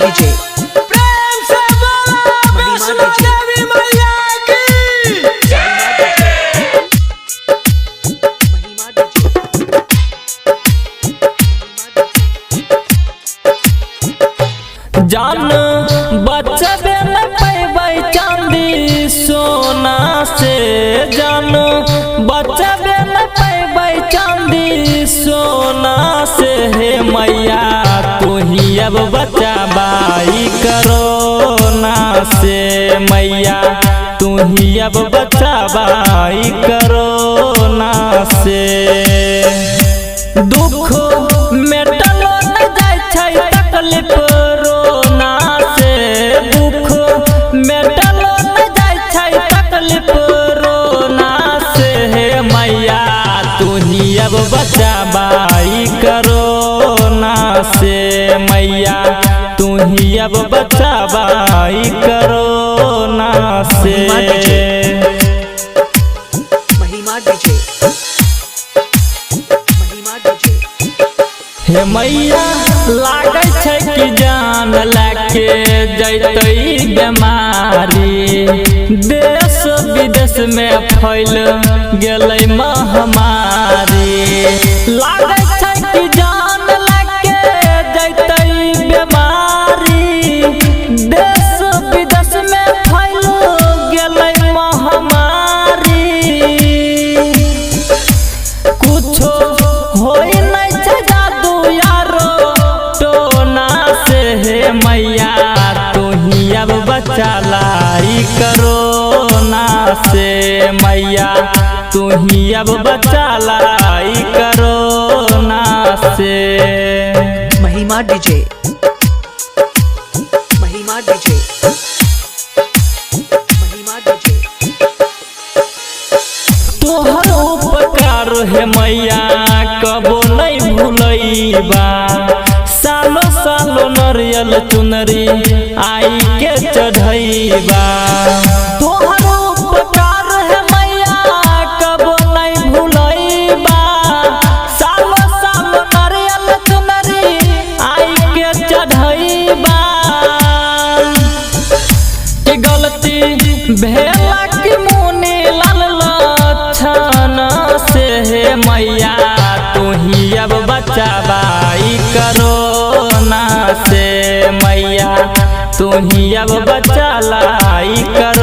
DJ प्रेम से बोलो वैष्णो देवी मैया की। जान बचबे न पैबै चांदी सोना से, जान बचबे न पैबै चांदी सोना से। हे मैया तू ही अब बचाबाई करोना से, मैया तू ही अब बचाबाई करोना से। दुख मेटलो न जाय छै तकलीफ रोना से, दुख मेटलो न जाय छै तकलीफ रोना से। हे मैया तू ही अब बचाबाई करोना से, मैया तू ही अब बचाबाई करोना से। महिमा डीजे हे मैया लागै छै कि जान लेके जैतै बीमारी, देश विदेश में फैल गेलै महामारी। लागै छै कि जान लेके जैतै बीमारी, देश विदेश में फैल गेलै महामारी। कुछो होई नहीं छै जादू यारो टोना से। हे मैया तू ही अब बचालाई करोना से, मैया तू ही अब बचालाई करोना से। महिमा डीजे महिमा डीजे महिमा डीजे तोहर उपकार हे मैया कबो नहीं भूलैबा, सालो सालो नरियल चुनरी आई के चढ़ैबा। तोहर उपकार हे मैया कबो नहीं भूलैबा, सालो सालो नरियल चुनरी आई के चढ़ैबा। कि गलती भेला कि मुनि लाल लक्षण से। हे मैया तू ही अब बचाबाई करोना से, मैया तू ही अब बचालाई करोना